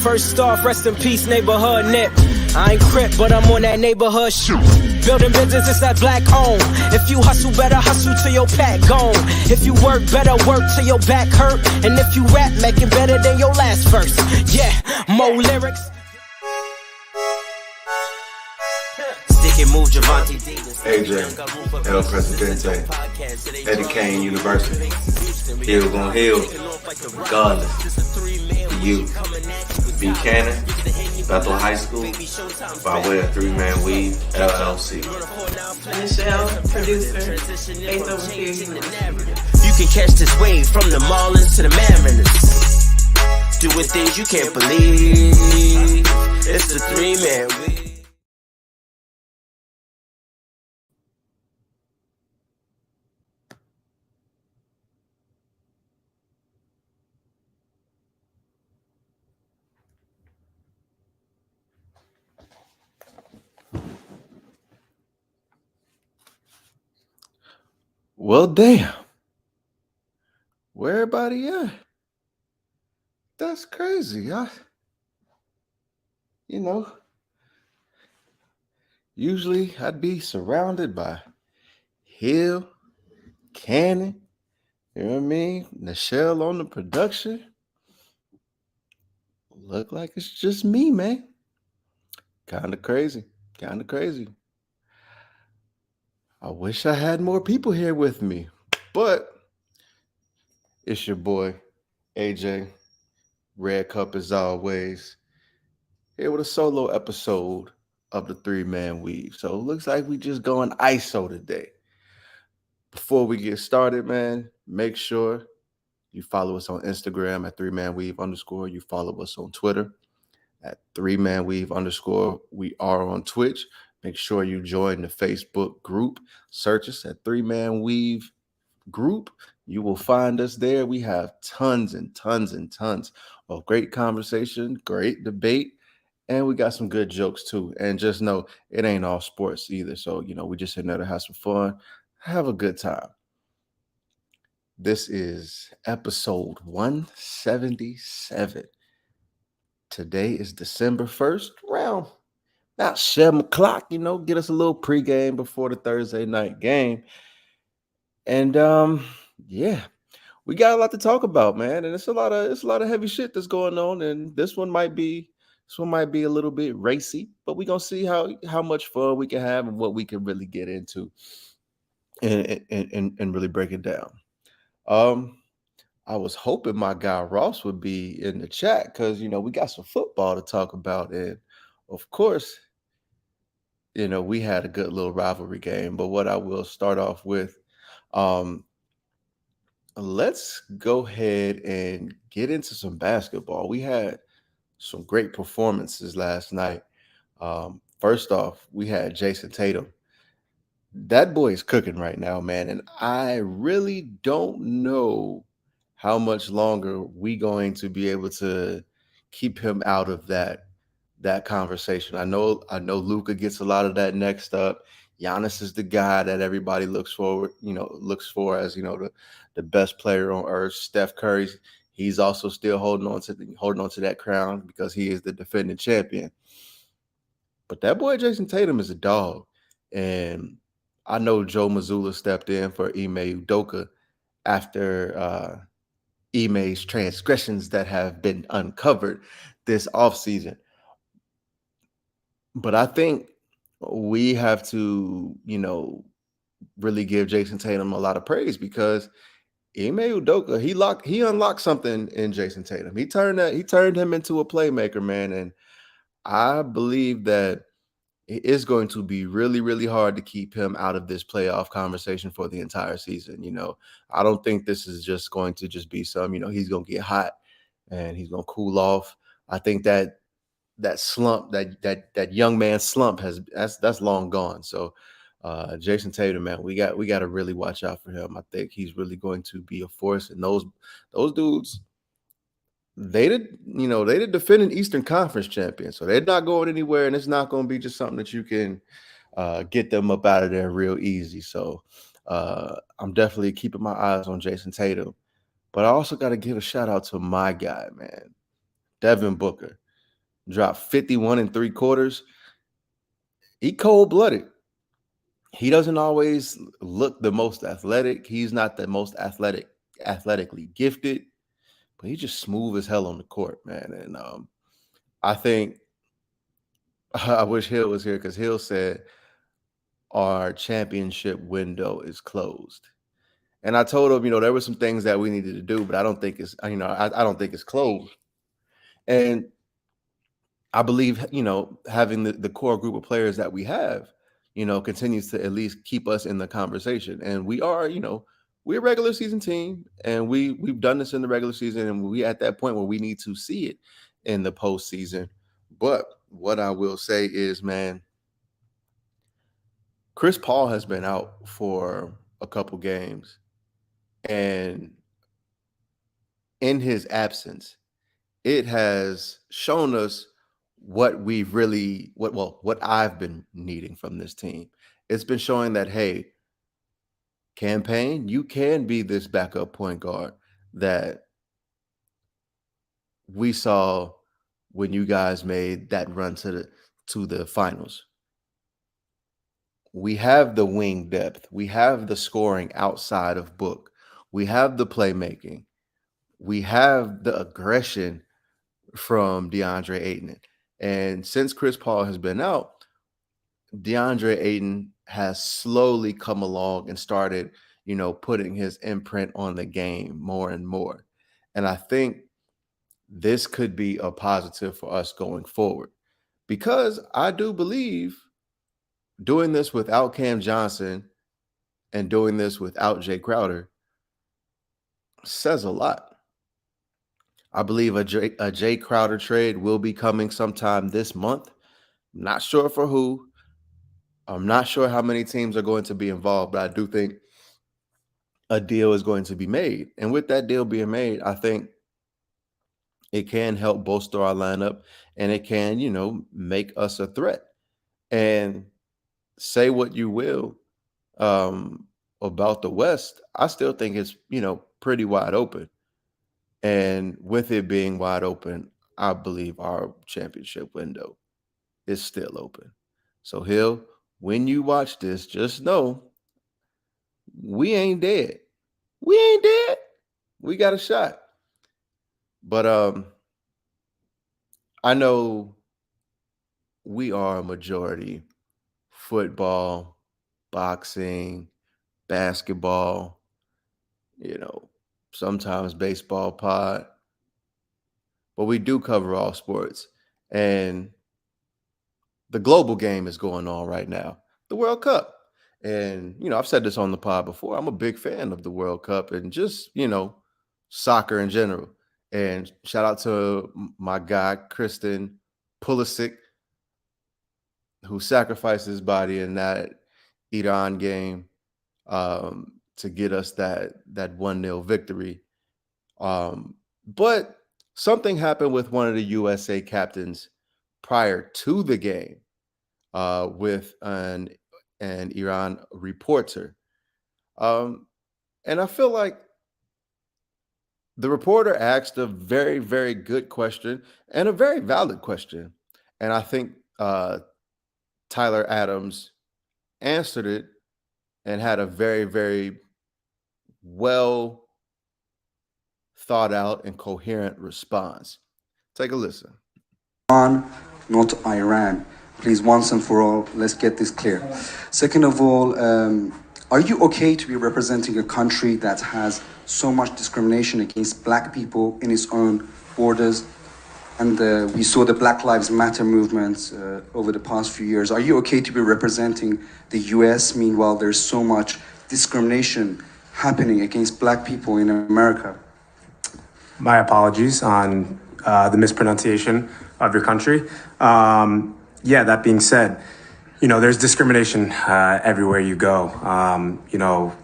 First off, rest in peace, neighborhood nip. I ain't crip, but I'm on that neighborhood shoot. Building businesses that black own. If you hustle, better hustle till your pack gone. If you work, better work till your back hurt. And if you rap, make it better than your last verse. Yeah, more lyrics. Stick and move, Javante Davis. AJ, El Presidente, Eddie Kane University. Hill gon' heal, regardless. You, Buchanan, Bethel High School, by way of 3-Man Weave, LLC. Michelle, producer, Faith Over Fear. You can catch this wave from the Marlins to the Mariners. Doing things you can't believe. It's the 3-Man Weave. Well, damn. Where everybody at? That's crazy. Usually I'd be surrounded by Hill, Cannon, you know what I mean? Nichelle on the production. Look like it's just me, man. Kind of crazy. I wish I had more people here with me, but it's your boy, AJ. Red Cup as always. Here with a solo episode of the 3-Man Weave. So it looks like we just going ISO today. Before we get started, man, make sure you follow us on Instagram at 3manweave_. You follow us on Twitter at 3manweave_. We are on Twitch. Make sure you join the Facebook group. Search us at 3-Man Weave Group. You will find us there. We have tons and tons and tons of great conversation, great debate, and we got some good jokes too. And just know it ain't all sports either. So, we just in there to have some fun, have a good time. This is episode 177. Today is December 1st, around about 7 o'clock, get us a little pregame before the Thursday night game. And we got a lot to talk about, man. And it's a lot of heavy shit that's going on. And this one might be a little bit racy, but we're gonna see how much fun we can have and what we can really get into and really break it down. I was hoping my guy Ross would be in the chat because we got some football to talk about. And of course, we had a good little rivalry game. But what I will start off with, let's go ahead and get into some basketball. We had some great performances last night. First off, we had Jason Tatum. That boy is cooking right now, man. And I really don't know how much longer we going to be able to keep him out of that conversation. I know Luka gets a lot of that next up. Giannis is the guy that everybody looks for as the best player on earth. Steph Curry, he's also still holding on to that crown because he is the defending champion. But that boy Jason Tatum is a dog, and I know Joe Mazzulla stepped in for Ime Udoka after Ime's transgressions that have been uncovered this offseason. But I think we have to, really give Jason Tatum a lot of praise because Ime Udoka, he unlocked something in Jason Tatum. He turned him into a playmaker, man. And I believe that it is going to be really, really hard to keep him out of this playoff conversation for the entire season. I don't think this is just going to just be some, he's going to get hot and he's going to cool off. I think that slump, that young man slump that's long gone. So Jason Tatum, man, we got to really watch out for him. I think he's really going to be a force. And those dudes, they the defending Eastern Conference champions, so they're not going anywhere, and it's not going to be just something that you can get them up out of there real easy. So I'm definitely keeping my eyes on Jason Tatum, but I also got to give a shout out to my guy, man, Devin Booker. dropped 51 and 3/4. He cold-blooded. He doesn't always look the most athletic. He's not the most athletically gifted, but he's just smooth as hell on the court, man. And I think I wish Hill was here because Hill said our championship window is closed. And I told him, there were some things that we needed to do, but I don't think it's, I don't think it's closed. And I believe, having the core group of players that we have, continues to at least keep us in the conversation. And we are, we're a regular season team, and we've done this in the regular season, and we at that point where we need to see it in the postseason. But what I will say is, man, Chris Paul has been out for a couple games, and in his absence, it has shown us what I've been needing from this team. It's been showing that, hey, Campaign, you can be this backup point guard that we saw when you guys made that run to the finals. We have the wing depth. We have the scoring outside of Book. We have the playmaking. We have the aggression from DeAndre Ayton. And since Chris Paul has been out, DeAndre Ayton has slowly come along and started, putting his imprint on the game more and more. And I think this could be a positive for us going forward, because I do believe doing this without Cam Johnson and doing this without Jay Crowder says a lot. I believe a Jay Crowder trade will be coming sometime this month. I'm not sure for who. I'm not sure how many teams are going to be involved, but I do think a deal is going to be made. And with that deal being made, I think it can help bolster our lineup, and it can, make us a threat. And say what you will about the West, I still think it's, pretty wide open. And with it being wide open, I believe our championship window is still open. So, Hill, when you watch this, just know we ain't dead. We ain't dead. We got a shot. But I know we are a majority football, boxing, basketball, sometimes baseball pod, but we do cover all sports. And the global game is going on right now, the World Cup. And, I've said this on the pod before, I'm a big fan of the World Cup and just, soccer in general. And shout out to my guy, Kristen Pulisic, who sacrificed his body in that Iran game to get us that 1-0 victory. But something happened with one of the USA captains prior to the game with an Iran reporter. And I feel like the reporter asked a very, very good question and a very valid question. And I think Tyler Adams answered it and had a very, very well thought out and coherent response. Take a listen. Not Iran. Please, once and for all, let's get this clear. Second of all, are you okay to be representing a country that has so much discrimination against Black people in its own borders? And we saw the Black Lives Matter movements over the past few years. Are you okay to be representing the US? Meanwhile, there's so much discrimination happening against Black people in America. My apologies on the mispronunciation of your country. That being said, there's discrimination everywhere you go.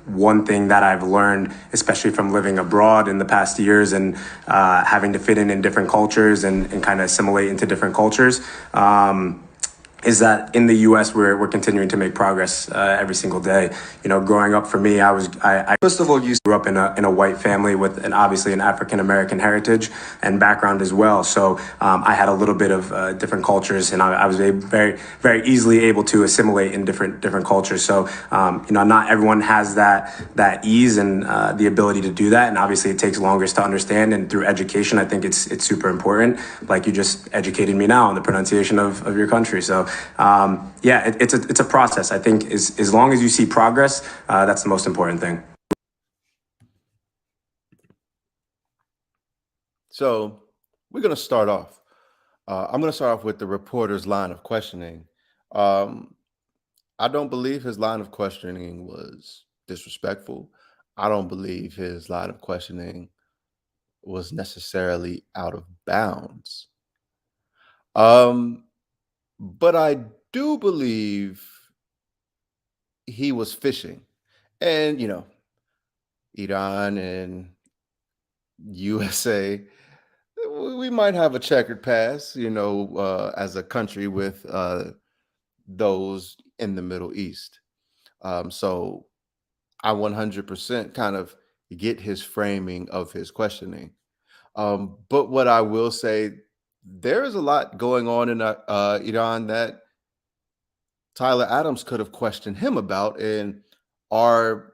One thing that I've learned, especially from living abroad in the past years and having to fit in different cultures and kind of assimilate into different cultures, is that in the U.S. we're continuing to make progress every single day. You know, growing up for me, I First of all, you grew up in a white family with obviously an African American heritage and background as well. So I had a little bit of different cultures, and I was very easily able to assimilate in different cultures. So you know, not everyone has that ease and the ability to do that, and obviously it takes longer to understand. And through education, I think it's super important. Like you just educated me now on the pronunciation of your country. So yeah, it's a process. I think as long as you see progress, that's the most important thing. So we're going to start off. I'm going to start off with the reporter's line of questioning. I don't believe his line of questioning was disrespectful. I don't believe his line of questioning was necessarily out of bounds. But I do believe he was fishing. And, you know, Iran and USA, we might have a checkered past, you know, as a country with those in the Middle East. So I 100% kind of get his framing of his questioning. But what I will say, there is a lot going on in Iran that Tyler Adams could have questioned him about, and are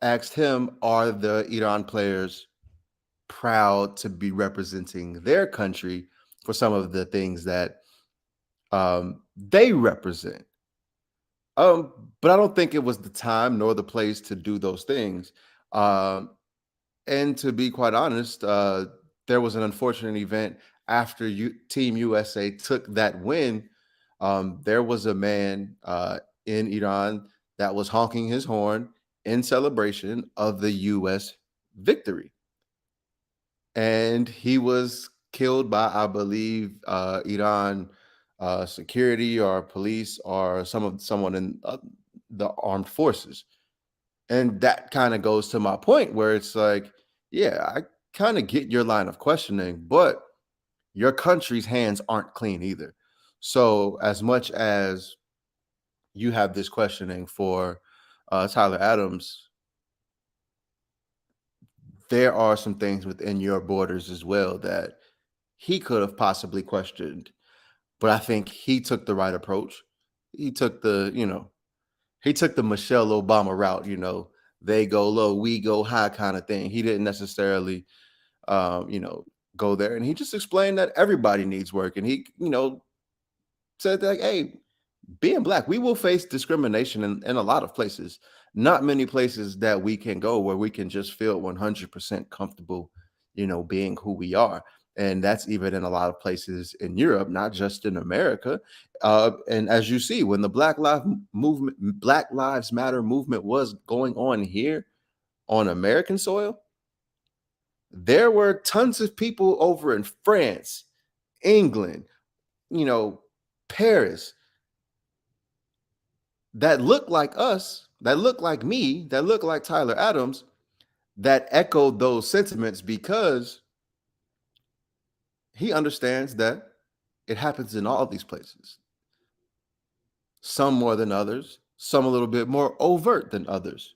asked him, are the Iran players proud to be representing their country for some of the things that they represent? But I don't think it was the time nor the place to do those things. Um, and to be quite honest, there was an unfortunate event after Team USA took that win. There was a man in Iran that was honking his horn in celebration of the U.S. victory, and he was killed by, I believe, Iran security or police or someone in the armed forces. And that kind of goes to my point where it's like, yeah, I kind of get your line of questioning, but your country's hands aren't clean either. So as much as you have this questioning for Tyler Adams, there are some things within your borders as well that he could have possibly questioned. But I think he took the right approach. He took he took the Michelle Obama route, they go low, we go high kind of thing. He didn't necessarily, go there. And he just explained that everybody needs work. And he, said like, hey, being black, we will face discrimination in a lot of places. Not many places that we can go where we can just feel 100% comfortable, being who we are. And that's even in a lot of places in Europe, not just in America. And as you see, when the Black Lives Matter movement was going on here on American soil, there were tons of people over in France, England, Paris, that look like us, that look like me, that look like Tyler Adams, that echoed those sentiments because he understands that it happens in all these places. Some more than others, some a little bit more overt than others.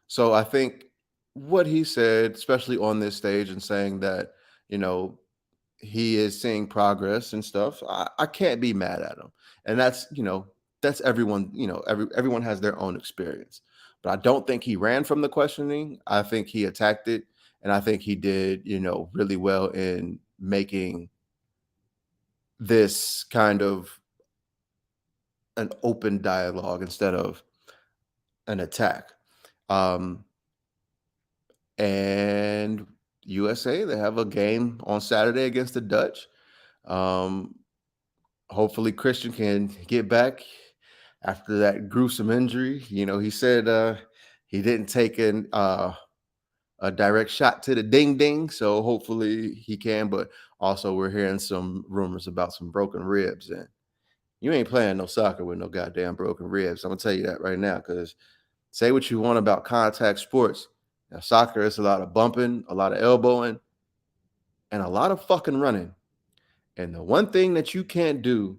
So I think what he said, especially on this stage, and saying that, he is seeing progress and stuff, I can't be mad at him. And that's everyone, everyone has their own experience. But I don't think he ran from the questioning. I think he attacked it. And I think he did, really well in making this kind of an open dialogue instead of an attack. And USA, they have a game on Saturday against the Dutch. Hopefully Christian can get back after that gruesome injury. He said he didn't take a direct shot to the ding ding, so hopefully he can. But also we're hearing some rumors about some broken ribs, and you ain't playing no soccer with no goddamn broken ribs. I'm gonna tell you that right now, because say what you want about contact sports. Now, soccer is a lot of bumping, a lot of elbowing, and a lot of fucking running. And the one thing that you can't do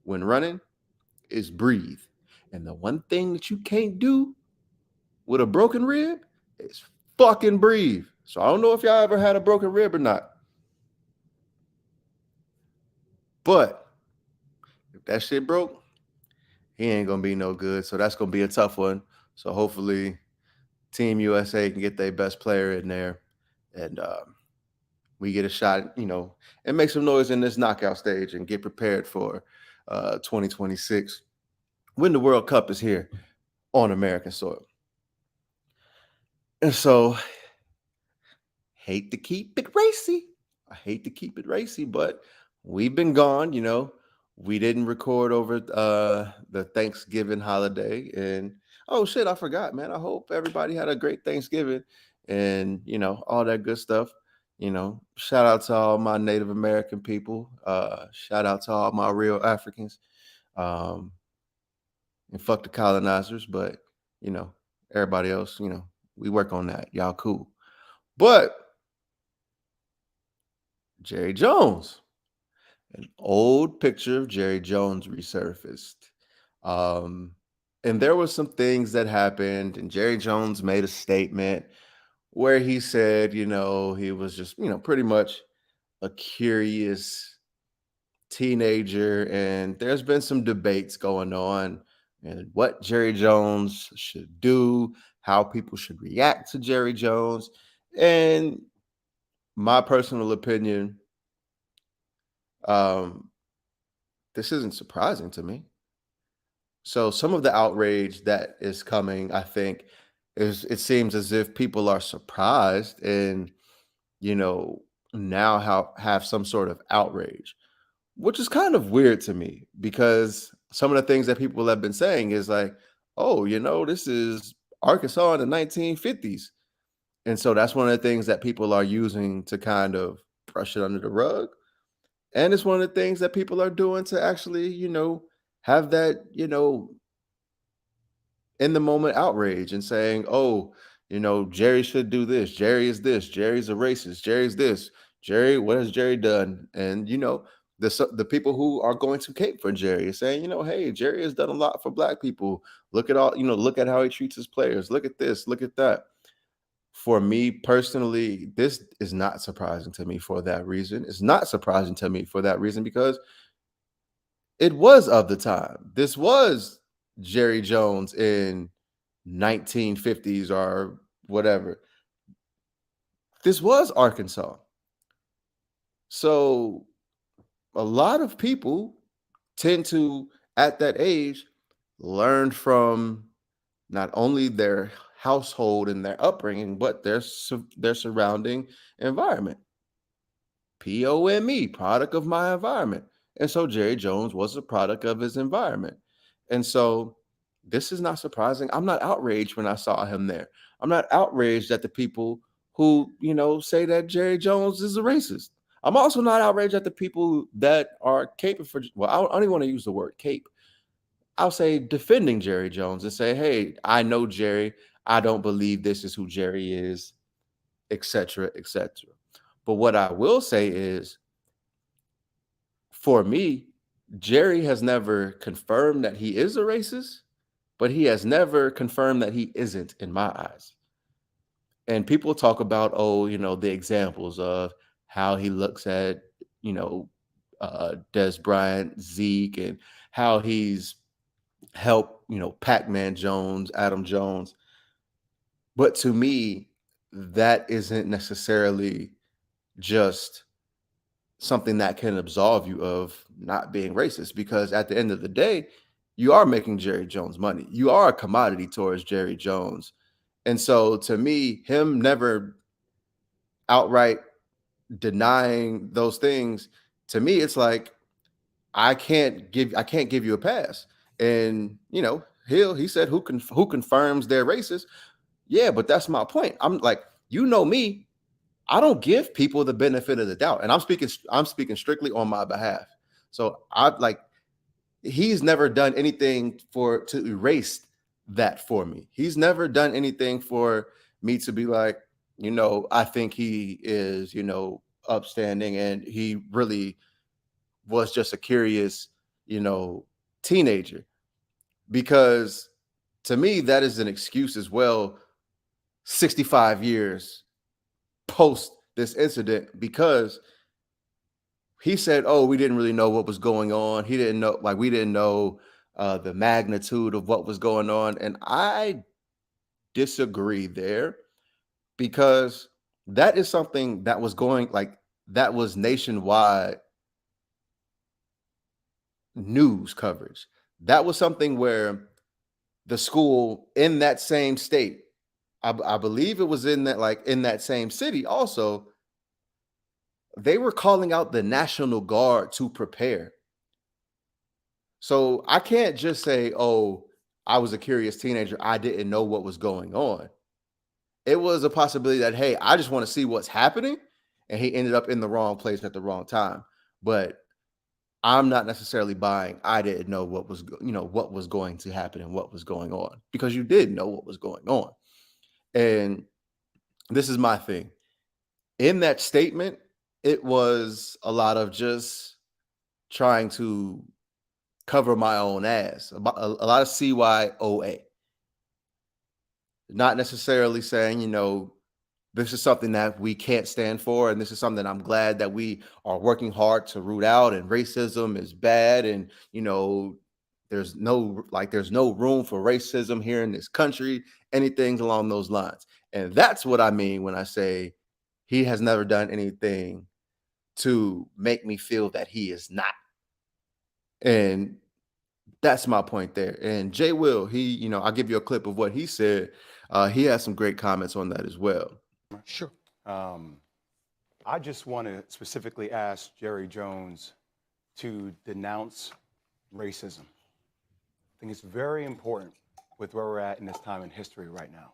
when running is breathe. And the one thing that you can't do with a broken rib is fucking breathe. So I don't know if y'all ever had a broken rib or not. But if that shit broke, he ain't going to be no good. So that's going to be a tough one. So hopefully Team USA can get their best player in there. And we get a shot, and make some noise in this knockout stage and get prepared for 2026 when the World Cup is here on American soil. And so, hate to keep it racy. I hate to keep it racy, but we've been gone, We didn't record over the Thanksgiving holiday. And, oh, shit, I forgot, man. I hope everybody had a great Thanksgiving and, all that good stuff. Shout out to all my Native American people. Shout out to all my real Africans. And fuck the colonizers. But, everybody else, we work on that. Y'all cool. But Jerry Jones, an old picture of Jerry Jones resurfaced. And there were some things that happened, and Jerry Jones made a statement where he said, he was just, pretty much a curious teenager. And there's been some debates going on and what Jerry Jones should do, how people should react to Jerry Jones. And my personal opinion, this isn't surprising to me. So some of the outrage that is coming, I think, it seems as if people are surprised and, now have some sort of outrage, which is kind of weird to me because some of the things that people have been saying is like, oh, this is Arkansas in the 1950s. And so that's one of the things that people are using to kind of brush it under the rug. And it's one of the things that people are doing to actually, have that, in the moment outrage and saying, oh, Jerry should do this. Jerry is this. Jerry's a racist. Jerry's this. Jerry, what has Jerry done? And, the people who are going to cape for Jerry is saying, hey, Jerry has done a lot for Black people. Look at all, look at how he treats his players. Look at this. Look at that. For me personally, this is not surprising to me for that reason. It's not surprising to me for that reason because it was of the time. This was Jerry Jones in 1950s or whatever. This was Arkansas. So a lot of people tend to, at that age, learn from not only their household and their upbringing, but their surrounding environment. POME, product of my environment. And so Jerry Jones was a product of his environment. And so this is not surprising. I'm not outraged when I saw him there. I'm not outraged at the people who, say that Jerry Jones is a racist. I'm also not outraged at the people that are caping for, well, I don't even want to use the word cape. I'll say defending Jerry Jones and say, hey, I know Jerry. I don't believe this is who Jerry is, etc., etc. But what I will say is, for me, Jerry has never confirmed that he is a racist, but he has never confirmed that he isn't in my eyes. And people talk about, the examples of how he looks at, Des Bryant, Zeke, and how he's helped, Pac-Man Jones, Adam Jones. But to me, that isn't necessarily just something that can absolve you of not being racist, because at the end of the day, you are making Jerry Jones money. You are a commodity towards Jerry Jones. And so to me, him never outright denying those things, to me, it's like, I can't give you a pass. And, he said, who confirms they're racist? Yeah, but that's my point. I'm like, me, I don't give people the benefit of the doubt. And I'm speaking strictly on my behalf. So he's never done anything to erase that for me. He's never done anything for me to be like, I think he is, upstanding, and he really was just a curious, teenager, because to me that is an excuse as well. 65 years post this incident, because he said, "Oh, we didn't really know what was going on. He didn't know, like we didn't know the magnitude of what was going on." And I disagree there, because that is something that was going like that was nationwide news coverage. That was something where the school in that same state, I believe it was in that same city also, they were calling out the National Guard to prepare. So I can't just say, "Oh, I was a curious teenager. I didn't know what was going on." It was a possibility that, hey, I just want to see what's happening. And he ended up in the wrong place at the wrong time. But I'm not necessarily buying, I didn't know what was going to happen and what was going on, because you did know what was going on. And this is my thing. In that statement, it was a lot of just trying to cover my own ass, a lot of CYOA. Not necessarily saying, this is something that we can't stand for, and this is something I'm glad that we are working hard to root out, and racism is bad, and there's no room for racism here in this country, anything along those lines. And that's what I mean when I say he has never done anything to make me feel that he is not. And that's my point there. And Jay Will, I'll give you a clip of what he said. He has some great comments on that as well. Sure. I just want to specifically ask Jerry Jones to denounce racism. I think it's very important with where we're at in this time in history right now.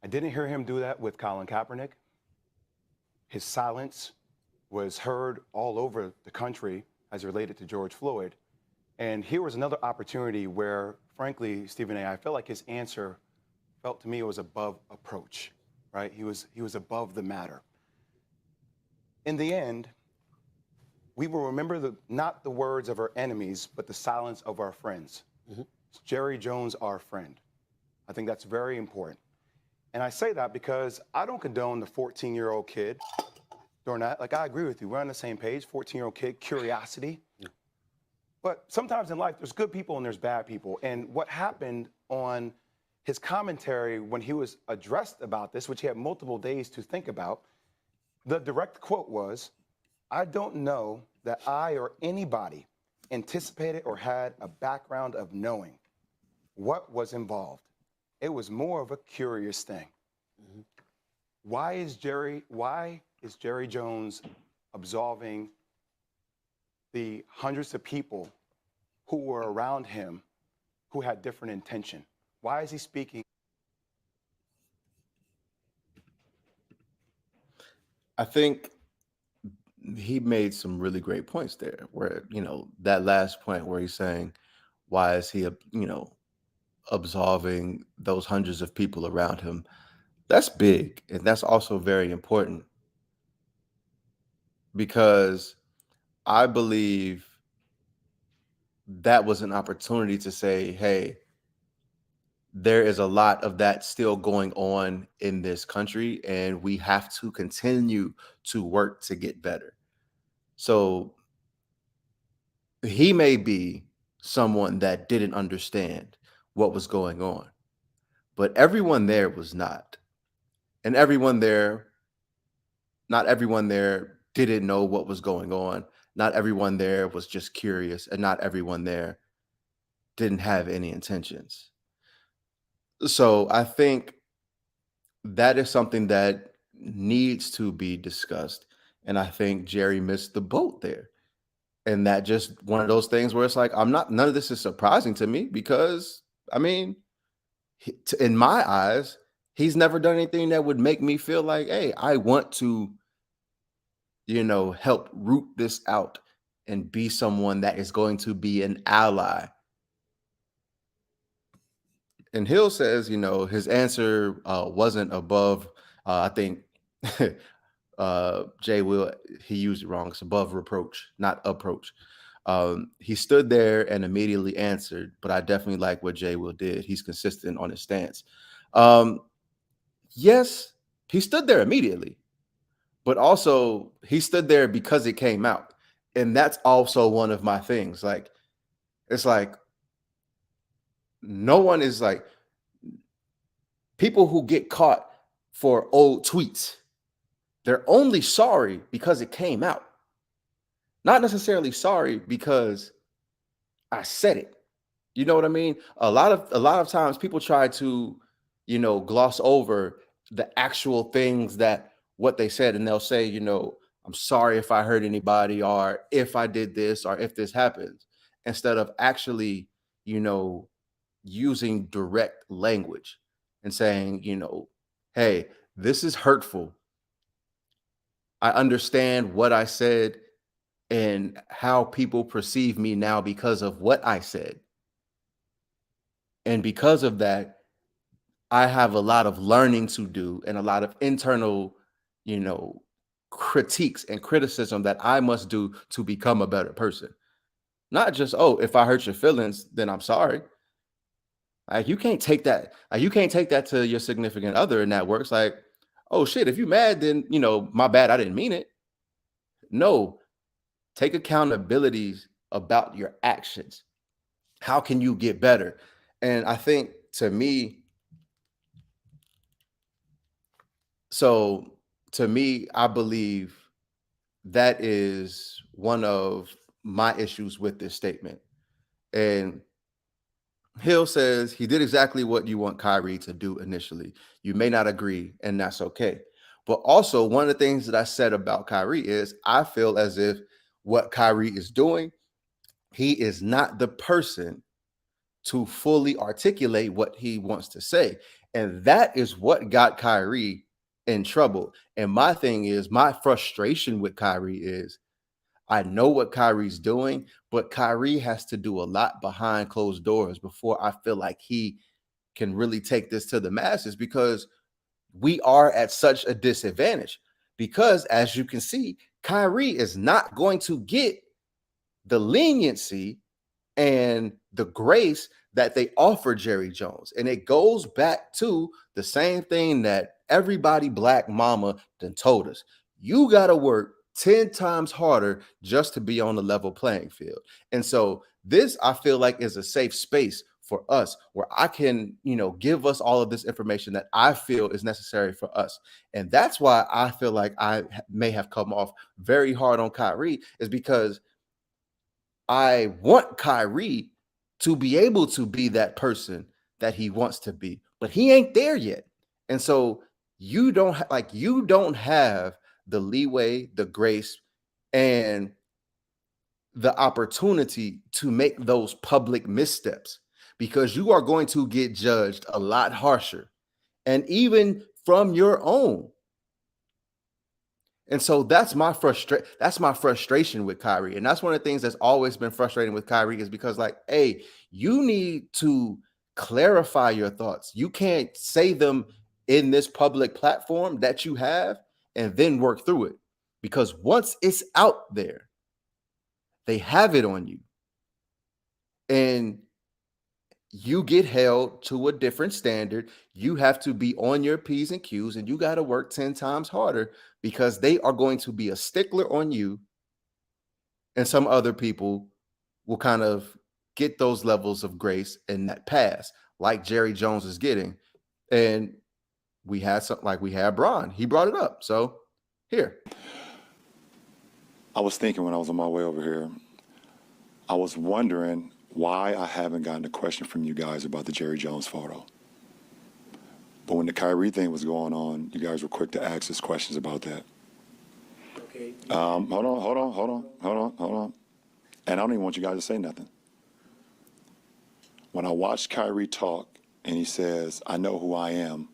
I didn't hear him do that with Colin Kaepernick. His silence was heard all over the country as related to George Floyd. And here was another opportunity where, frankly, Stephen A., I felt like his answer felt to me it was above approach, right? He was above the matter. In the end, we will remember not the words of our enemies, but the silence of our friends. Mm-hmm. Jerry Jones, our friend. I think that's very important. And I say that because I don't condone the 14-year-old kid doing that. Like, I agree with you. We're on the same page, 14-year-old kid, curiosity. Yeah. But sometimes in life, there's good people and there's bad people. And what happened on his commentary when he was addressed about this, which he had multiple days to think about, the direct quote was, "I don't know that I or anybody anticipated or had a background of knowing what was involved. It was more of a curious thing." Mm-hmm. Why is Jerry Jones absolving the hundreds of people who were around him who had different intention? Why is he speaking? I think he made some really great points there, where, that last point where he's saying, why is he, absolving those hundreds of people around him? That's big. And that's also very important, because I believe that was an opportunity to say, hey, there is a lot of that still going on in this country, and we have to continue to work to get better. So he may be someone that didn't understand what was going on, but everyone there was not. And not everyone there didn't know what was going on. Not everyone there was just curious, and not everyone there didn't have any intentions. So I think that is something that needs to be discussed. And I think Jerry missed the boat there. And that just one of those things where it's like, none of this is surprising to me, because, in my eyes, he's never done anything that would make me feel like, hey, I want to, help root this out and be someone that is going to be an ally. And Hill says, his answer wasn't above, I think Jay Will, he used it wrong. It's above reproach, not approach. He stood there and immediately answered, but I definitely like what Jay Will did. He's consistent on his stance. Yes, he stood there immediately, but also he stood there because it came out. And that's also one of my things. Like, it's like, no one is like, people who get caught for old tweets, they're only sorry because it came out. Not necessarily sorry because I said it. You know what I mean? A lot of times people try to, gloss over the actual things that what they said, and they'll say, I'm sorry if I hurt anybody, or if I did this, or if this happens, instead of actually, using direct language and saying, hey, this is hurtful. I understand what I said and how people perceive me now because of what I said. And because of that, I have a lot of learning to do and a lot of internal, critiques and criticism that I must do to become a better person. Not just, oh, if I hurt your feelings, then I'm sorry. Like, you can't take that. Like, you can't take that to your significant other, and that works. Like, oh shit, if you mad, then my bad, I didn't mean it. No, take accountability about your actions. How can you get better? And I think, to me, I believe that is one of my issues with this statement. And Hill says he did exactly what you want Kyrie to do initially. You may not agree, and that's okay. But also, one of the things that I said about Kyrie is I feel as if what Kyrie is doing, he is not the person to fully articulate what he wants to say. And that is what got Kyrie in trouble. And my thing is, my frustration with Kyrie is, I know what Kyrie's doing, but Kyrie has to do a lot behind closed doors before I feel like he can really take this to the masses, because we are at such a disadvantage. Because as you can see, Kyrie is not going to get the leniency and the grace that they offer Jerry Jones. And it goes back to the same thing that everybody black mama done told us. You got to work 10 times harder just to be on the level playing field. And so this, I feel like, is a safe space for us where I can, give us all of this information that I feel is necessary for us. And that's why I feel like I may have come off very hard on Kyrie, is because I want Kyrie to be able to be that person that he wants to be, but he ain't there yet. And so you don't have the leeway, the grace, and the opportunity to make those public missteps, because you are going to get judged a lot harsher, and even from your own. And so that's my frustration with Kyrie. And that's one of the things that's always been frustrating with Kyrie, is because, like, hey, you need to clarify your thoughts. You can't say them in this public platform that you have and then work through it. Because once it's out there, they have it on you. And you get held to a different standard. You have to be on your P's and Q's, and you got to work 10 times harder, because they are going to be a stickler on you. And some other people will kind of get those levels of grace and that pass, like Jerry Jones is getting. And we had something like we had Bron. He brought it up. So here. I was thinking when I was on my way over here, I was wondering why I haven't gotten a question from you guys about the Jerry Jones photo. But when the Kyrie thing was going on, you guys were quick to ask us questions about that. Okay. Hold on. And I don't even want you guys to say nothing. When I watched Kyrie talk and he says, I know who I am,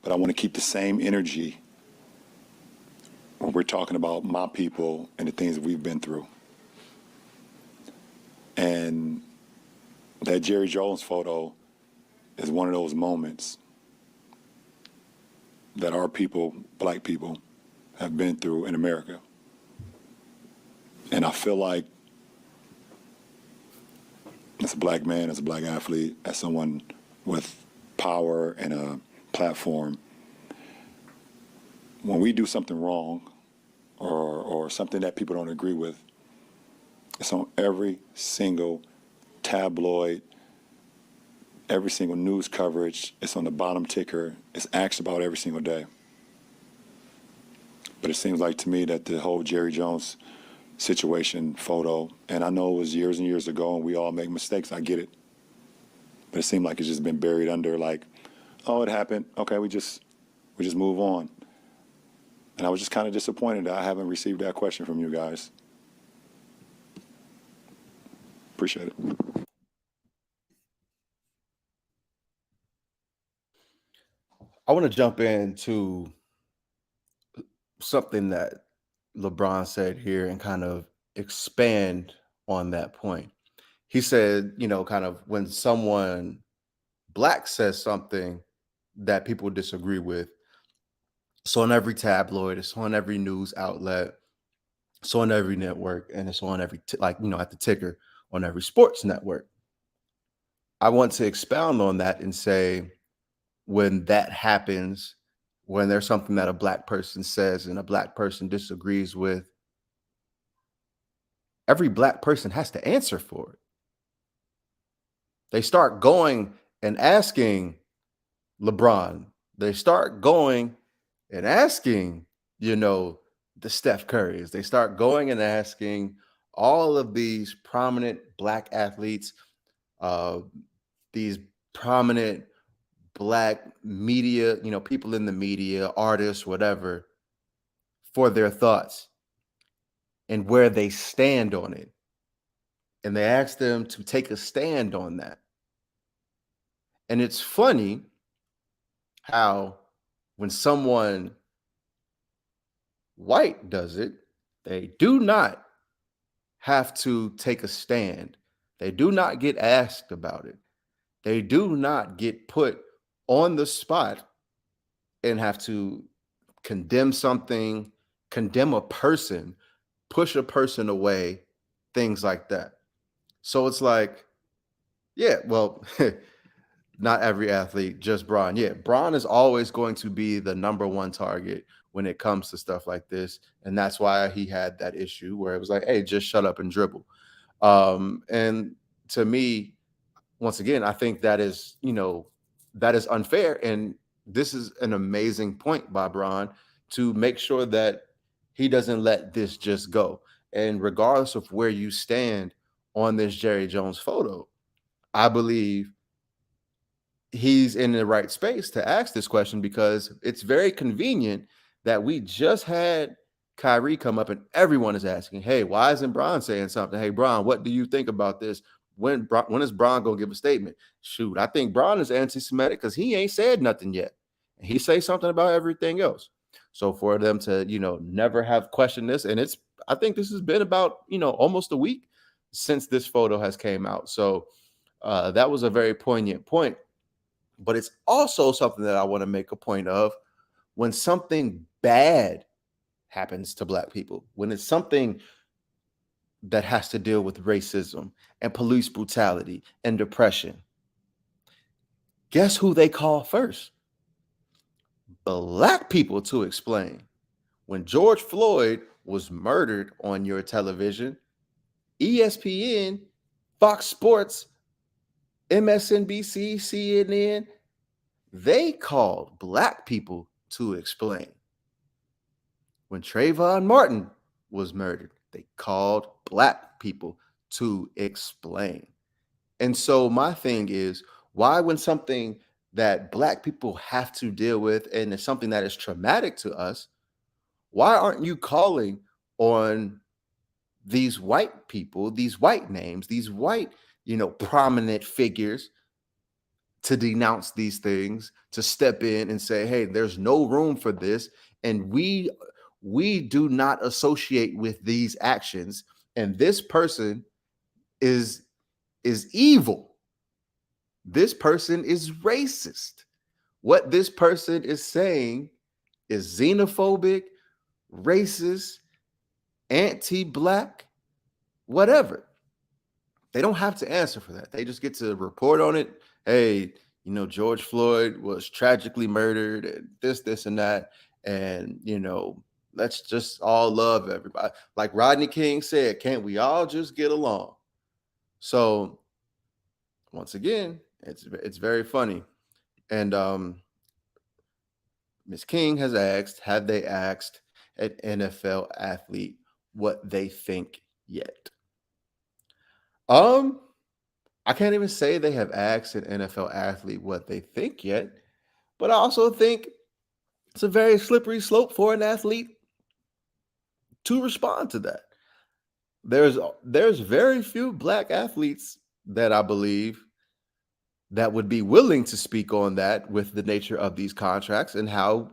but I want to keep the same energy when we're talking about my people and the things that we've been through. And that Jerry Jones photo is one of those moments that our people, black people, have been through in America. And I feel like as a black man, as a black athlete, as someone with power and a platform, when we do something wrong or something that people don't agree with, it's on every single tabloid, every single news coverage. It's on the bottom ticker. It's asked about every single day. But it seems like to me that the whole Jerry Jones situation photo, and I know it was years and years ago and we all make mistakes, I get it. But it seemed like it's just been buried under like, oh, it happened. Okay, we just move on. And I was just kind of disappointed that I haven't received that question from you guys. Appreciate it. I want to jump into something that LeBron said here and kind of expand on that point. He said, kind of when someone black says something that people disagree with, it's on every tabloid, it's on every news outlet, it's on every network, and it's on every, at the ticker on every sports network. I want to expound on that and say, when that happens, when there's something that a black person says and a black person disagrees with, every black person has to answer for it. They start going and asking LeBron. They start going and asking, the Steph Currys. They start going and asking all of these prominent black athletes, these prominent black media, people in the media, artists, whatever, for their thoughts and where they stand on it. And they ask them to take a stand on that. And it's funny how when someone white does it, they do not have to take a stand. They do not get asked about it. They do not get put on the spot and have to condemn something, condemn a person, push a person away, things like that. So it's like, yeah, well, not every athlete, just Bron. Yeah, Bron is always going to be the number one target when it comes to stuff like this. And that's why he had that issue where it was like, hey, just shut up and dribble. And to me, once again, I think that is, that is unfair. And this is an amazing point by Bron to make sure that he doesn't let this just go. And regardless of where you stand on this Jerry Jones photo, I believe he's in the right space to ask this question because it's very convenient that we just had Kyrie come up and everyone is asking, hey, why isn't Bron saying something? Hey, Bron, what do you think about this? When is Bron going to give a statement? Shoot, I think Bron is anti-Semitic because he ain't said nothing yet. And he say something about everything else. So for them to, never have questioned this, and I think this has been about, almost a week since this photo has came out. So that was a very poignant point. But it's also something that I want to make a point of when something bad happens to black people, when it's something that has to deal with racism and police brutality and depression. Guess who they call first? Black people to explain. When George Floyd was murdered on your television, ESPN, Fox Sports, MSNBC, CNN, they called black people to explain. When Trayvon Martin was murdered, they called black people to explain. And so my thing is, why when something that black people have to deal with and it's something that is traumatic to us, why aren't you calling on these white people, these white names, these white, prominent figures to denounce these things, to step in and say, hey, there's no room for this. And we do not associate with these actions. And this person is evil. This person is racist. What this person is saying is xenophobic, racist, anti-black, whatever. They don't have to answer for that. They just get to report on it. Hey, George Floyd was tragically murdered and this, and that. And, let's just all love everybody. Like Rodney King said, can't we all just get along? So once again, it's very funny. And Ms. King has asked, have they asked an NFL athlete what they think yet? I can't even say they have asked an NFL athlete what they think yet, but I also think it's a very slippery slope for an athlete to respond to that. There's very few black athletes that I believe that would be willing to speak on that with the nature of these contracts and how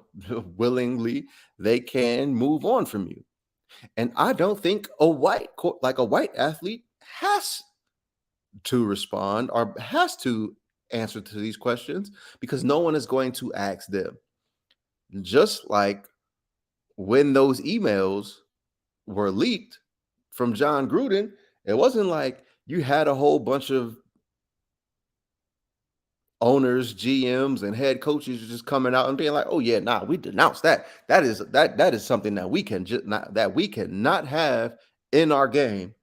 willingly they can move on from you. And I don't think a white athlete has to respond or has to answer to these questions because no one is going to ask them. Just like when those emails were leaked from John Gruden, it wasn't like you had a whole bunch of owners, GMs, and head coaches just coming out and being like, "Oh yeah, nah, we denounce that. That is something that we cannot have in our game."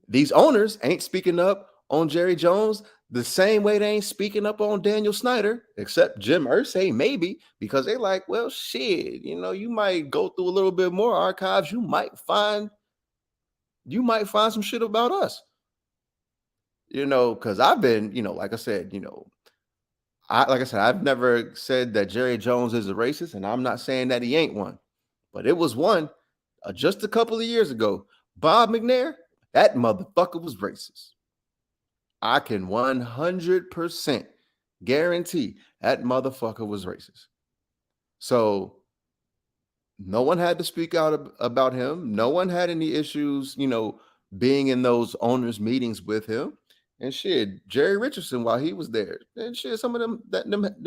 These owners ain't speaking up on Jerry Jones the same way they ain't speaking up on Daniel Snyder, except Jim Irsay maybe, because they like, well, shit, you might go through a little bit more archives, you might find some shit about us. Because I've been, like I said, I've never said that Jerry Jones is a racist, and I'm not saying that he ain't one, but it was one just a couple of years ago. Bob McNair, that motherfucker was racist. I can 100% guarantee that motherfucker was racist. So no one had to speak out about him. No one had any issues, being in those owners' meetings with him. And shit, Jerry Richardson while he was there, and shit, some of them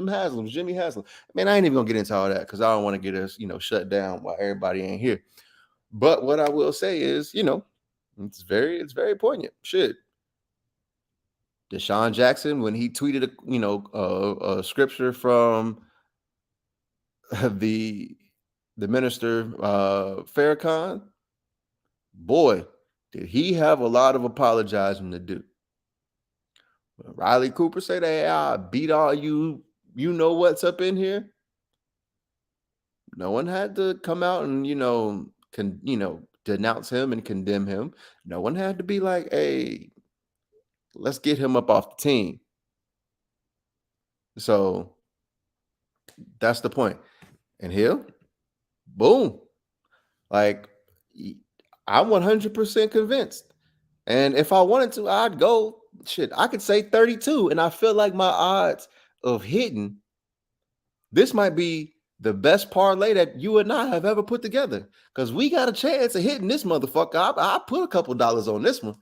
Haslam's, Jimmy Haslam. Man, I ain't even gonna get into all that because I don't want to get us, shut down while everybody ain't here. But what I will say is, it's very poignant. Shit, Deshaun Jackson, when he tweeted a scripture from the minister Farrakhan, boy, did he have a lot of apologizing to do. Riley Cooper said, "Hey, I beat all you know what's up in here." No one had to come out and denounce him and condemn him. No one had to be like, "Hey, let's get him up off the team." So that's the point. And Hill, boom. Like, I'm 100% convinced. And if I wanted to, I'd go, shit, I could say 32. And I feel like my odds of hitting, this might be the best parlay that you and I have ever put together. Because we got a chance of hitting this motherfucker. I put a couple dollars on this one.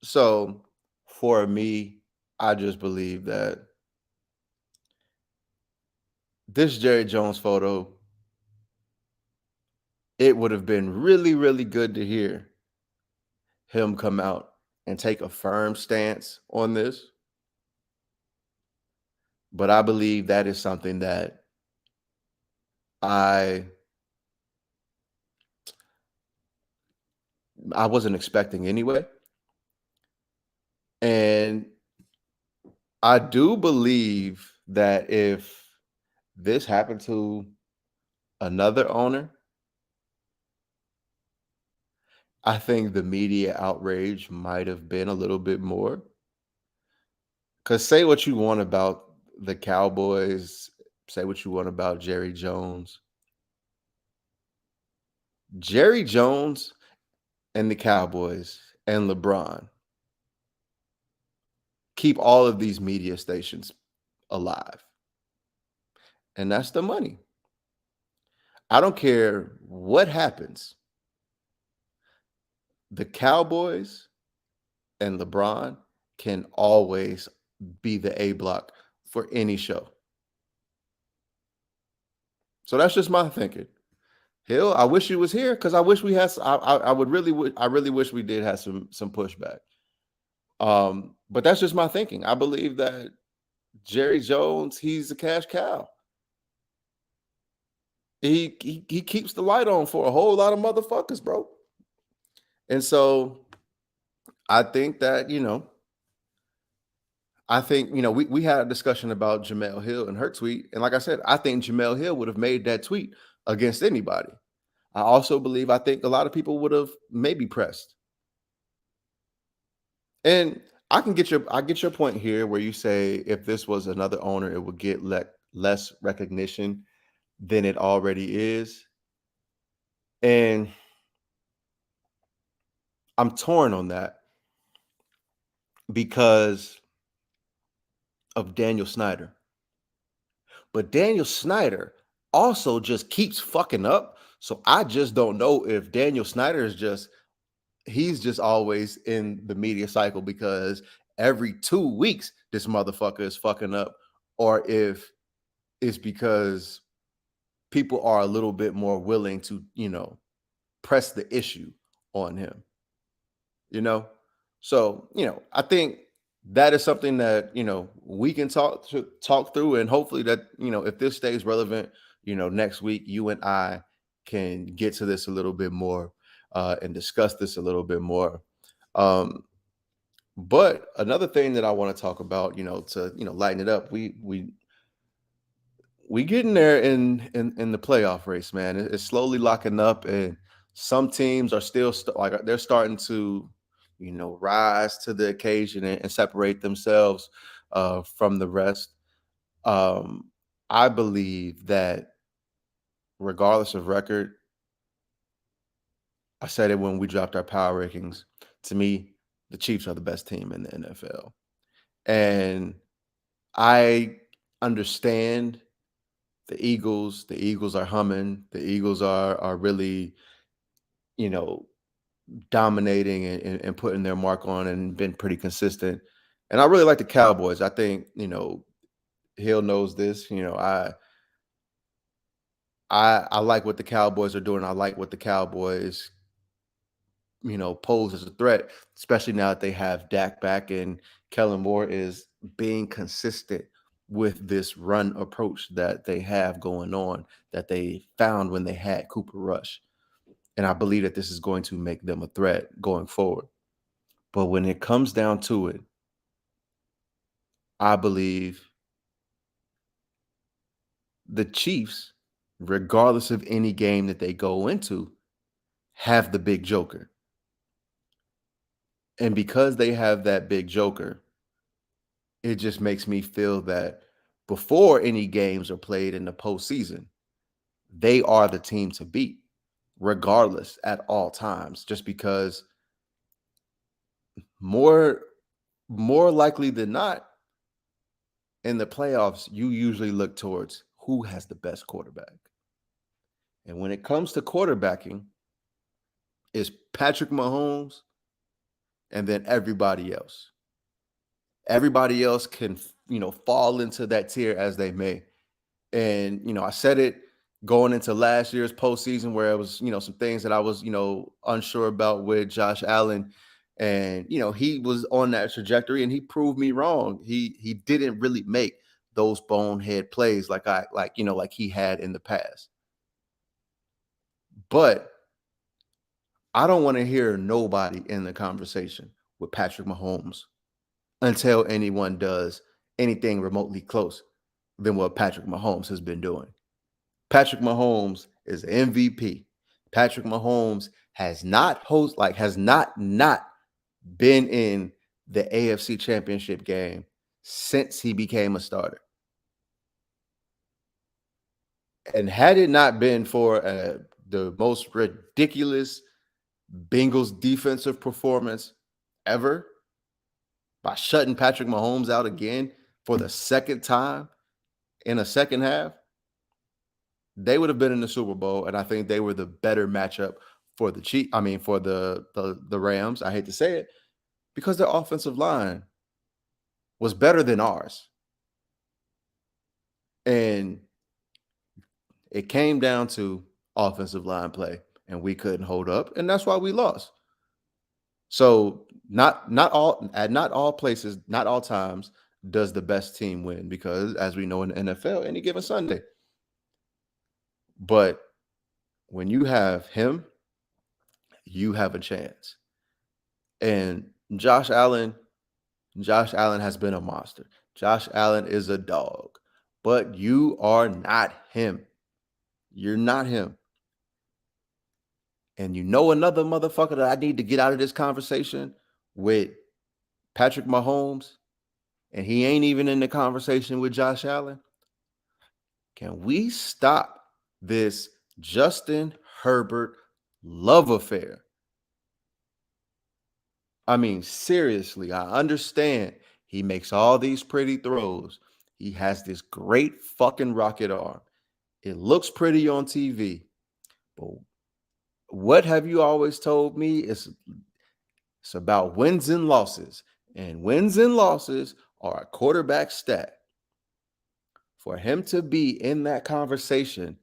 So for me, I just believe that this Jerry Jones photo, it would have been really, really good to hear him come out and take a firm stance on this. But I believe that is something that I wasn't expecting anyway. And I do believe that if this happened to another owner, I think the media outrage might have been a little bit more. Because say what you want about the Cowboys, say what you want about Jerry Jones. Jerry Jones and the Cowboys and LeBron keep all of these media stations alive. And that's the money. I don't care what happens. The Cowboys and LeBron can always be the A block for any show. So that's just my thinking. Hill, I wish you was here because I wish we had. I would really, I really wish we did have some pushback. But that's just my thinking. I believe that Jerry Jones, he's a cash cow. He keeps the light on for a whole lot of motherfuckers, bro. And so I think that, we had a discussion about Jamel Hill and her tweet. And like I said, I think Jamel Hill would have made that tweet against anybody. I think a lot of people would have maybe pressed. And I get your point here where you say if this was another owner, it would get less recognition than it already is. And I'm torn on that because of Daniel Snyder. But Daniel Snyder also just keeps fucking up. So I just don't know if Daniel Snyder is he's just always in the media cycle because every 2 weeks this motherfucker is fucking up, or if it's because people are a little bit more willing to, press the issue on him. So, I think that is something that, we can talk through, and hopefully that, if this stays relevant, next week you and I can get to this a little bit more and discuss this a little bit more. But another thing that I want to talk about, to lighten it up, we getting there in the playoff race, man. It's slowly locking up, and some teams are still they're starting to, rise to the occasion and separate themselves from the rest. I believe that regardless of record, I said it when we dropped our power rankings. To me, the Chiefs are the best team in the NFL, and I understand the Eagles. The Eagles are humming. The Eagles are really, dominating and putting their mark on and been pretty consistent. And I really like the Cowboys. I think, Hill knows this. I like what the Cowboys are doing. I like what the Cowboys, pose as a threat, especially now that they have Dak back and Kellen Moore is being consistent with this run approach that they have going on, that they found when they had Cooper Rush. And I believe that this is going to make them a threat going forward. But when it comes down to it, I believe the Chiefs, regardless of any game that they go into, have the big joker. And because they have that big joker, it just makes me feel that before any games are played in the postseason, they are the team to beat, regardless at all times, just because more likely than not, in the playoffs, you usually look towards who has the best quarterback. And when it comes to quarterbacking, it's Patrick Mahomes and then everybody else. Everybody else can, fall into that tier as they may. And, I said it going into last year's postseason where it was, some things that I was, unsure about with Josh Allen. And, he was on that trajectory and he proved me wrong. He didn't really make those bonehead plays like he had in the past. But I don't want to hear nobody in the conversation with Patrick Mahomes until anyone does anything remotely close than what Patrick Mahomes has been doing. Patrick Mahomes is MVP. Patrick Mahomes has not been in the AFC Championship game since he became a starter. And had it not been for the most ridiculous Bengals defensive performance ever, by shutting Patrick Mahomes out again for the second time in a second half, they would have been in the Super Bowl, and I think they were the better matchup for the for the Rams. I hate to say it, because their offensive line was better than ours. And it came down to offensive line play, and we couldn't hold up, and that's why we lost. So not all places, not all times does the best team win, because as we know in the NFL, any given Sunday. But when you have him, you have a chance. And Josh Allen has been a monster. Josh Allen is a dog, but you are not him. You're not him. And you know another motherfucker that I need to get out of this conversation with Patrick Mahomes, and he ain't even in the conversation with Josh Allen? Can we stop this Justin Herbert love affair? I mean, seriously, I understand he makes all these pretty throws. He has this great fucking rocket arm. It looks pretty on TV. But what have you always told me? It's about wins and losses. And wins and losses are a quarterback stat. For him to be in that conversation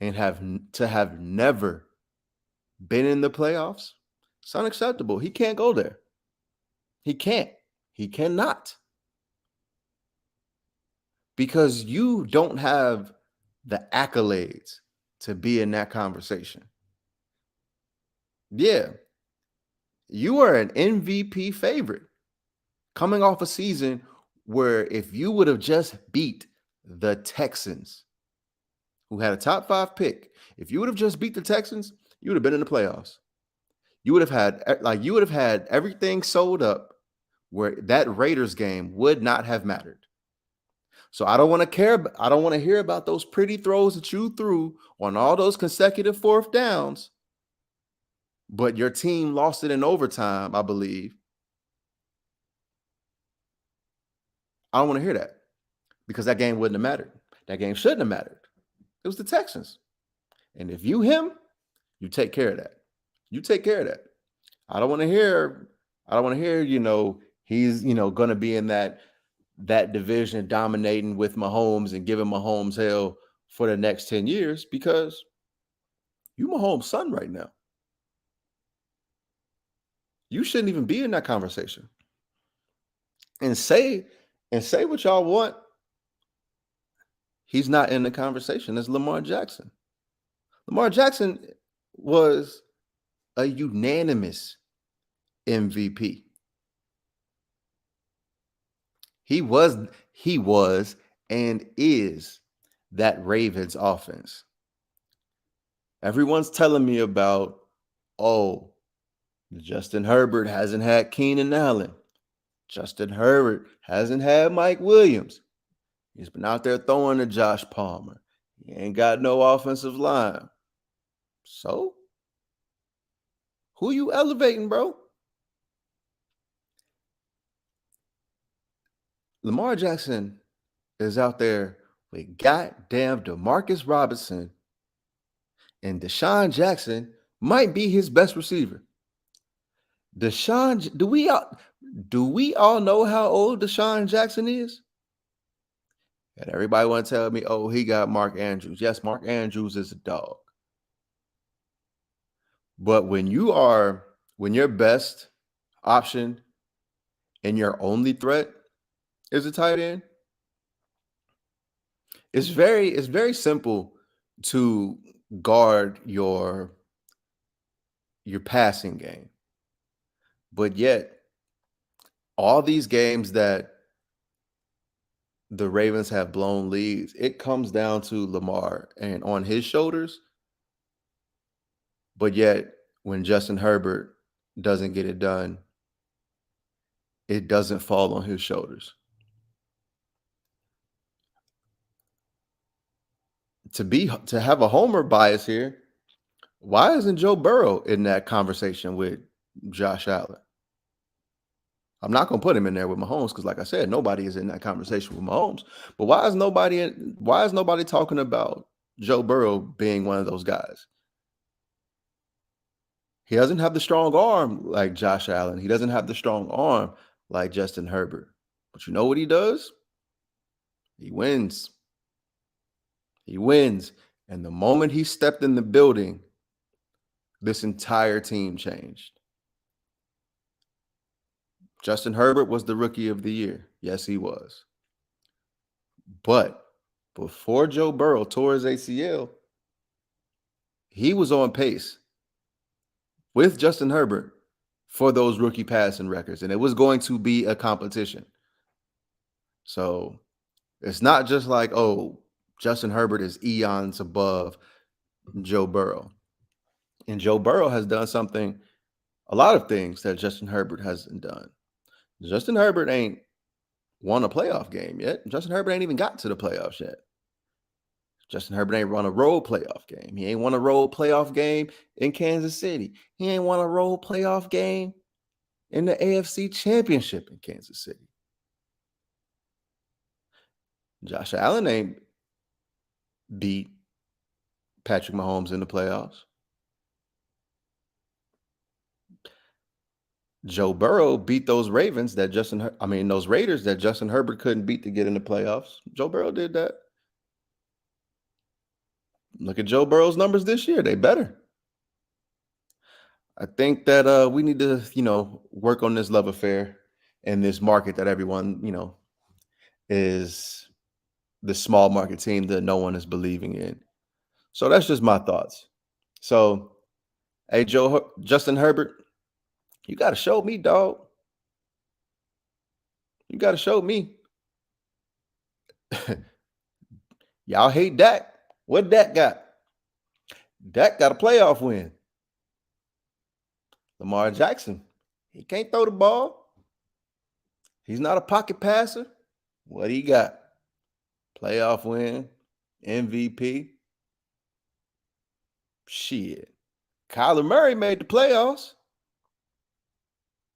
and have never been in the playoffs, it's unacceptable. He can't go there. He can't. He cannot. Because you don't have the accolades to be in that conversation. Yeah. You are an MVP favorite coming off a season where if you would have just beat the Texans, who had a top 5 pick, if you would have just beat the Texans, you would have been in the playoffs. You would have had everything sold up where that Raiders game would not have mattered. So I don't want to hear about those pretty throws that you threw on all those consecutive fourth downs, but your team lost it in overtime, I believe. I don't want to hear that, because that game wouldn't have mattered. That game shouldn't have mattered. It was the Texans. And if you take care of that. You take care of that. I don't want to hear, he's, going to be in that division dominating with Mahomes and giving Mahomes hell for the next 10 years, because you Mahomes' son right now. You shouldn't even be in that conversation. And say what y'all want. He's not in the conversation. It's Lamar Jackson. Lamar Jackson was a unanimous MVP. He was and is that Ravens offense. Everyone's telling me about, Justin Herbert hasn't had Keenan Allen. Justin Herbert hasn't had Mike Williams. He's been out there throwing to Josh Palmer. He ain't got no offensive line. So, who you elevating, bro? Lamar Jackson is out there with goddamn Demarcus Robinson, and Deshaun Jackson might be his best receiver. Do we all know how old Deshaun Jackson is? And everybody want to tell me, he got Mark Andrews. Yes, Mark Andrews is a dog. But when your best option and your only threat is a tight end, it's very simple to guard your passing game. But yet, all these games that the Ravens have blown leads, it comes down to Lamar and on his shoulders. But yet, when Justin Herbert doesn't get it done, it doesn't fall on his shoulders. To have a homer bias here, why isn't Joe Burrow in that conversation with Josh Allen? I'm not going to put him in there with Mahomes, because, like I said, nobody is in that conversation with Mahomes. But why is nobody talking about Joe Burrow being one of those guys? He doesn't have the strong arm like Josh Allen. He doesn't have the strong arm like Justin Herbert. But you know what he does? He wins. He wins. And the moment he stepped in the building, this entire team changed. Justin Herbert was the rookie of the year. Yes, he was. But before Joe Burrow tore his ACL, he was on pace with Justin Herbert for those rookie passing records, and it was going to be a competition. So it's not just like, oh, Justin Herbert is eons above Joe Burrow. And Joe Burrow has done a lot of things that Justin Herbert hasn't done. Justin Herbert ain't won a playoff game yet. Justin Herbert ain't even got to the playoffs yet. Justin Herbert ain't run a road playoff game. He ain't won a road playoff game in Kansas City. He ain't won a road playoff game in the AFC Championship in Kansas City. Josh Allen ain't beat Patrick Mahomes in the playoffs. Joe Burrow beat those Raiders that Justin Herbert couldn't beat to get in the playoffs. Joe Burrow did that. Look at Joe Burrow's numbers this year. They better. I think that we need to, work on this love affair in this market that everyone, is the small market team that no one is believing in. So that's just my thoughts. So, hey, Justin Herbert, you got to show me, dog. You got to show me. Y'all hate Dak. What Dak got? Dak got a playoff win. Lamar Jackson, he can't throw the ball. He's not a pocket passer. What he got? Playoff win, MVP. Shit. Kyler Murray made the playoffs.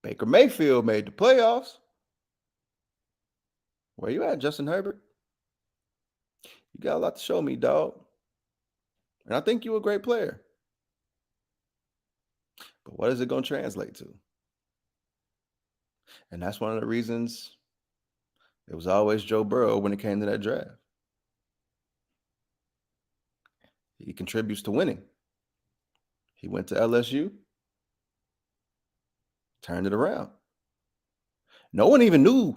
Baker Mayfield made the playoffs. Where you at, Justin Herbert? You got a lot to show me, dog. And I think you're a great player. But what is it going to translate to? And that's one of the reasons it was always Joe Burrow when it came to that draft. He contributes to winning. He went to LSU, turned it around. No one even knew,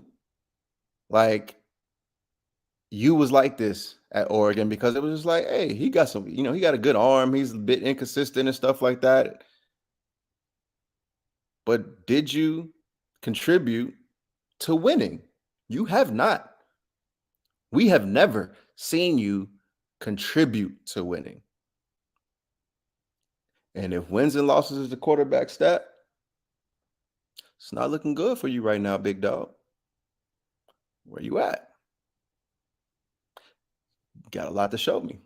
you was like this at Oregon, because it was just like, hey, he got some, he got a good arm. He's a bit inconsistent and stuff like that. But did you contribute to winning? You have not. We have never seen you contribute to winning. And if wins and losses is the quarterback stat, it's not looking good for you right now, big dog. Where you at? Got a lot to show me.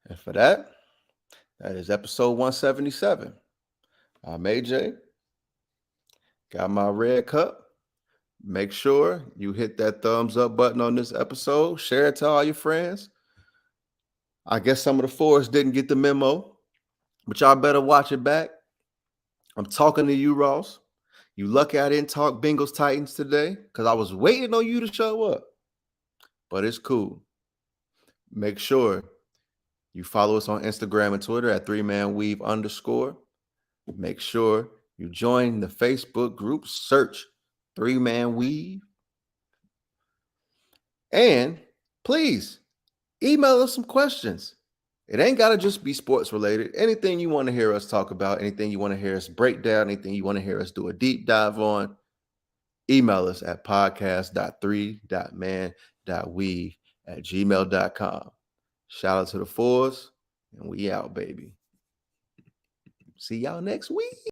And for that is episode 177. I'm AJ. Got my red cup. Make sure you hit that thumbs up button on this episode. Share it to all your friends. I guess some of the fours didn't get the memo, but y'all better watch it back. I'm talking to you, Ross. You lucky I didn't talk Bengals Titans today, because I was waiting on you to show up. But it's cool. Make sure you follow us on Instagram and Twitter at 3manweave_. Make sure you join the Facebook group. Search 3Man Weave. And please email us some questions. It ain't got to just be sports related. Anything you want to hear us talk about, anything you want to hear us break down, anything you want to hear us do a deep dive on, email us at podcast.3.man.weave@gmail.com. Shout out to the fours, and we out, baby. See y'all next week.